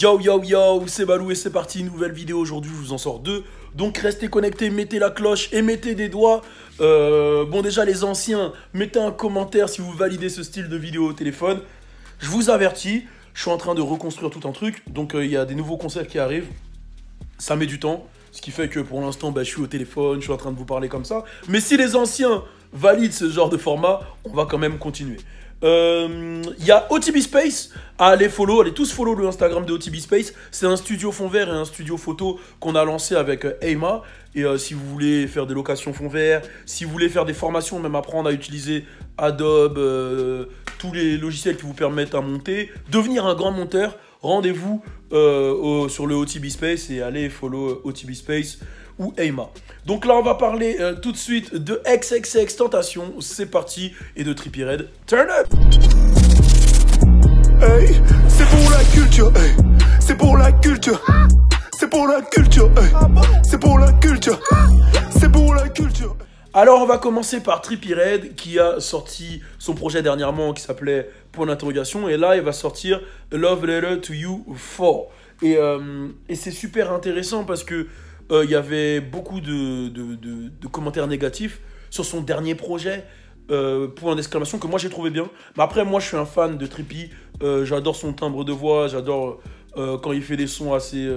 Yo yo yo, c'est Balou et c'est parti, nouvelle vidéo aujourd'hui, je vous en sors deux. Donc restez connectés, mettez la cloche et mettez des doigts. Bon déjà les anciens, mettez un commentaire si vous validez ce style de vidéo au téléphone. Je vous avertis, je suis en train de reconstruire tout un truc, donc il y a des nouveaux concepts qui arrivent. Ça met du temps, ce qui fait que pour l'instant je suis au téléphone, je suis en train de vous parler comme ça. Mais si les anciens valident ce genre de format, on va quand même continuer. Il y a OTB Space, allez tous follow le Instagram de OTB Space. C'est un studio fond vert et un studio photo qu'on a lancé avec Aima. Et si vous voulez faire des locations fond vert, si vous voulez faire des formations, même apprendre à utiliser Adobe, tous les logiciels qui vous permettent à monter, devenir un grand monteur, rendez-vous sur le OTB Space et allez follow OTB Space ou Aima. Donc là on va parler tout de suite de XXXTentacion, c'est parti, et de Trippie Redd, turn up. Hey, c'est pour la culture, hey, c'est pour la culture, c'est pour la culture, hey, c'est pour la culture, c'est pour la culture. Alors on va commencer par Trippie Redd qui a sorti son projet dernièrement qui s'appelait Point d'interrogation, et là il va sortir Love Letter to You 4. Et c'est super intéressant parce que il y avait beaucoup de commentaires négatifs sur son dernier projet, point d'exclamation, que moi j'ai trouvé bien. Mais après, moi je suis un fan de Trippie, j'adore son timbre de voix, j'adore quand il fait des sons assez...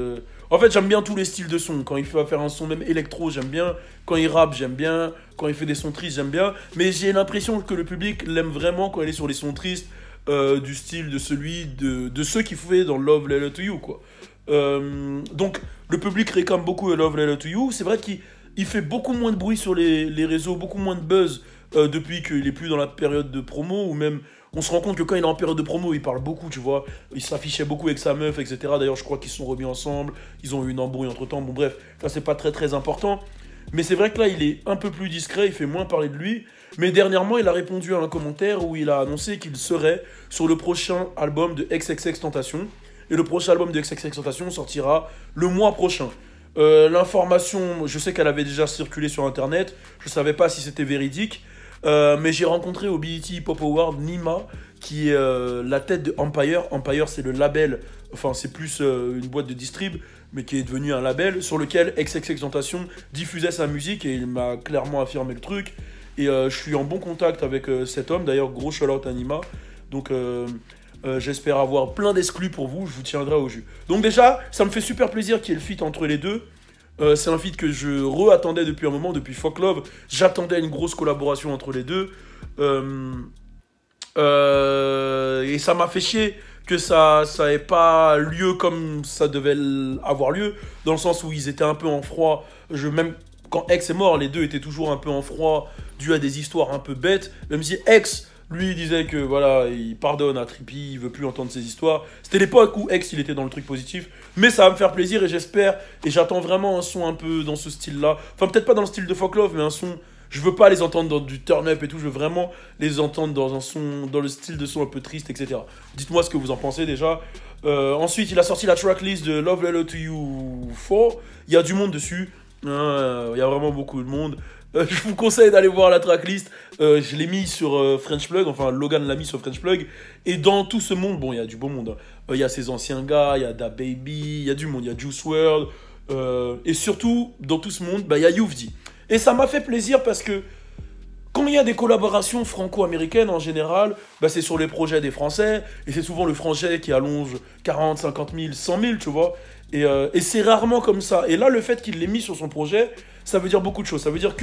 En fait, j'aime bien tous les styles de son. Quand il fait faire un son même électro, j'aime bien. Quand il rappe, j'aime bien. Quand il fait des sons tristes, j'aime bien. Mais j'ai l'impression que le public l'aime vraiment quand il est sur les sons tristes, du style de ceux qui faisaient dans Love Letter to You, quoi. Donc le public réclame beaucoup Love Letter to You. C'est vrai qu'il fait beaucoup moins de bruit sur les réseaux, beaucoup moins de buzz depuis qu'il est plus dans la période de promo, ou même on se rend compte que quand il est en période de promo il parle beaucoup, tu vois, il s'affichait beaucoup avec sa meuf, etc. D'ailleurs je crois qu'ils se sont remis ensemble, ils ont eu une embrouille entre temps, bon bref, ça c'est pas très important. Mais c'est vrai que là il est un peu plus discret, il fait moins parler de lui. Mais dernièrement il a répondu à un commentaire où il a annoncé qu'il serait sur le prochain album de XXXTentacion. Et le prochain album de XXXTentacion sortira le mois prochain. L'information, je sais qu'elle avait déjà circulé sur internet, je ne savais pas si c'était véridique, mais j'ai rencontré au BET Hip Hop Award Nima, qui est la tête de Empire. Empire, c'est le label, enfin c'est plus une boîte de distrib, mais qui est devenu un label sur lequel XXXTentacion diffusait sa musique, et il m'a clairement affirmé le truc. Et je suis en bon contact avec cet homme, d'ailleurs gros shout-out à Nima. Donc j'espère avoir plein d'exclus pour vous, je vous tiendrai au jus. Donc déjà, ça me fait super plaisir qu'il y ait le feat entre les deux. C'est un feat que je re-attendais depuis un moment, depuis Fuck Love. J'attendais une grosse collaboration entre les deux. Et ça m'a fait chier que ça n'ait pas lieu comme ça devait avoir lieu, dans le sens où ils étaient un peu en froid. Même quand X est mort, les deux étaient toujours un peu en froid, dû à des histoires un peu bêtes, même si X... Lui, il disait que voilà, il pardonne à Trippie, il veut plus entendre ses histoires. C'était l'époque où X, il était dans le truc positif. Mais ça va me faire plaisir et j'espère, et j'attends vraiment un son un peu dans ce style-là. Enfin, peut-être pas dans le style de Fuck Love, mais un son... Je veux pas les entendre dans du turn-up et tout, je veux vraiment les entendre dans un son, dans le style de son un peu triste, etc. Dites-moi ce que vous en pensez déjà. Ensuite, il a sorti la tracklist de Love Letter to You 4. Il y a du monde dessus. Il y a vraiment beaucoup de monde. Je vous conseille d'aller voir la tracklist. Je l'ai mis sur French Plug, enfin Logan l'a mis sur French Plug. Et dans tout ce monde, bon, il y a du beau monde. Hein. Il y a ses anciens gars, il y a Da Baby, il y a du monde, il y a Juice WRLD. Et surtout, dans tout ce monde, il y a Youf D. Et ça m'a fait plaisir parce que quand il y a des collaborations franco-américaines en général, c'est sur les projets des Français. Et c'est souvent le français qui allonge 40, 50 000, 100 000, tu vois. Et c'est rarement comme ça. Et là, le fait qu'il l'ait mis sur son projet, ça veut dire beaucoup de choses. Ça veut dire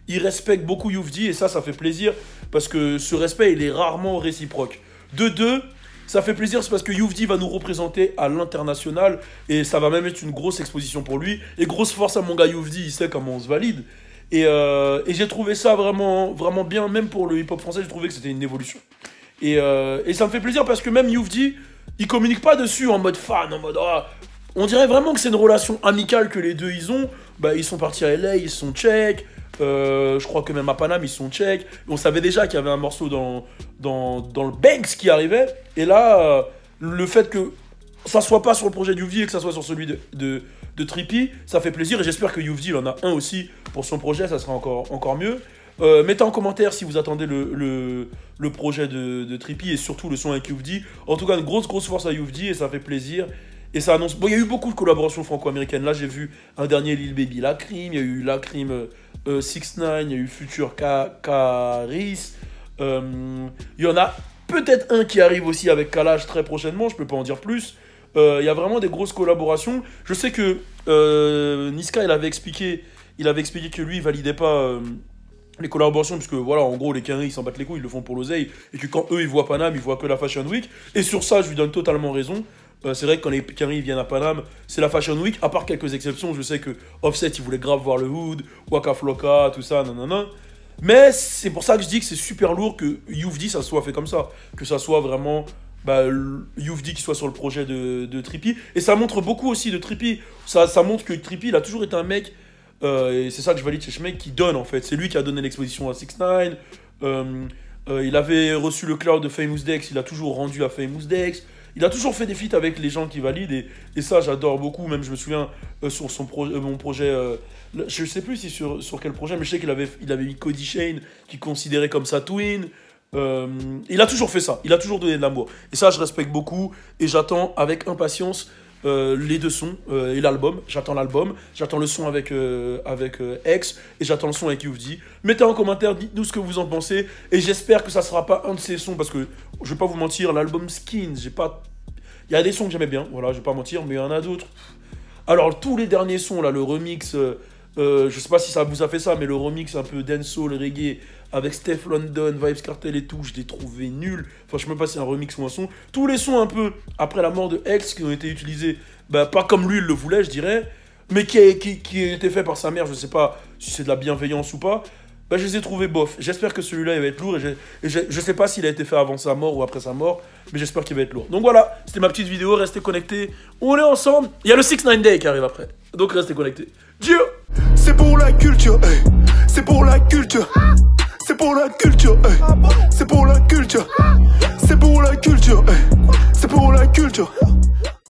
il respecte beaucoup Youf D, et ça fait plaisir, parce que ce respect, il est rarement réciproque. De deux, ça fait plaisir, c'est parce que Youf D va nous représenter à l'international, et ça va même être une grosse exposition pour lui. Et grosse force à mon gars Youf D, il sait comment on se valide. Et j'ai trouvé ça vraiment, vraiment bien, même pour le hip-hop français, j'ai trouvé que c'était une évolution. Et ça me fait plaisir, parce que même Youf D, il communique pas dessus en mode fan, en mode... on dirait vraiment que c'est une relation amicale que les deux ils ont. Ils sont partis à LA, ils sont tchèques. Je crois que même à Paname, ils sont tchèques. On savait déjà qu'il y avait un morceau dans le Banks qui arrivait. Et là, le fait que ça soit pas sur le projet de Youf D et que ça soit sur celui de Trippie, ça fait plaisir. Et j'espère que Youf D, il en a un aussi pour son projet, ça sera encore mieux. Mettez en commentaire si vous attendez le projet de Trippie et surtout le son avec Youf D. En tout cas, une grosse force à Youf D et ça fait plaisir. Et ça annonce. Bon, il y a eu beaucoup de collaborations franco-américaines. Là, j'ai vu un dernier Lil Baby Lacrim. Il y a eu Lacrim 6ix9ine. Il y a eu Future Caris. Il y en a peut-être un qui arrive aussi avec Kalash très prochainement. Je peux pas en dire plus. Il y a vraiment des grosses collaborations. Je sais que Niska, il avait expliqué que lui, il validait pas les collaborations, puisque voilà, en gros, les Quinri, ils s'en battent les couilles, ils le font pour l'oseille, et que quand eux, ils voient Paname, ils voient que la Fashion Week. Et sur ça, je lui donne totalement raison. C'est vrai que quand les Quinri viennent à Paname, c'est la Fashion Week, à part quelques exceptions. Je sais que Offset, il voulait grave voir le Hood, Waka Flocka, tout ça, nanana. Mais c'est pour ça que je dis que c'est super lourd que Youf D, ça soit fait comme ça. Que ça soit vraiment Youf D qui soit sur le projet de Trippie. Et ça montre beaucoup aussi de Trippie. Ça montre que Trippie, il a toujours été un mec, et c'est ça que je valide chez ce mec, qui donne en fait. C'est lui qui a donné l'exposition à 6ix9ine. Il avait reçu le cloud de Famous Dex, il a toujours rendu à Famous Dex. Il a toujours fait des feats avec les gens qui valident, et ça j'adore beaucoup. Même je me souviens sur mon projet, je sais plus si sur quel projet, mais je sais qu'il avait mis Cody Shane, qui considérait comme sa twin. Il a toujours fait ça, il a toujours donné de l'amour. Et ça je respecte beaucoup, et j'attends avec impatience les deux sons et l'album. J'attends l'album, j'attends le son avec X, et j'attends le son avec Youf D. Mettez en commentaire, dites-nous ce que vous en pensez, et j'espère que ça sera pas un de ces sons, parce que je vais pas vous mentir, l'album Skins, il y a des sons que j'aimais bien, voilà, je vais pas mentir, mais il y en a d'autres. Alors tous les derniers sons là, le remix, je sais pas si ça vous a fait ça, mais le remix un peu dancehall, reggae, avec Steph London, Vybz Kartel et tout, je l'ai trouvé nul. Enfin, je sais même pas si c'est un remix ou un son. Tous les sons un peu après la mort de X qui ont été utilisés, pas comme lui il le voulait, je dirais, mais qui a été fait par sa mère, je sais pas si c'est de la bienveillance ou pas, je les ai trouvés bof. J'espère que celui-là il va être lourd, et je sais pas s'il a été fait avant sa mort ou après sa mort, mais j'espère qu'il va être lourd. Donc voilà, c'était ma petite vidéo, restez connectés, on est ensemble. Il y a le 6ix9ine Day qui arrive après, donc restez connectés. Dieu. C'est pour la culture, hey. C'est pour la culture. C'est pour la culture, hey. C'est pour la culture. C'est pour la culture, hey. C'est pour la culture.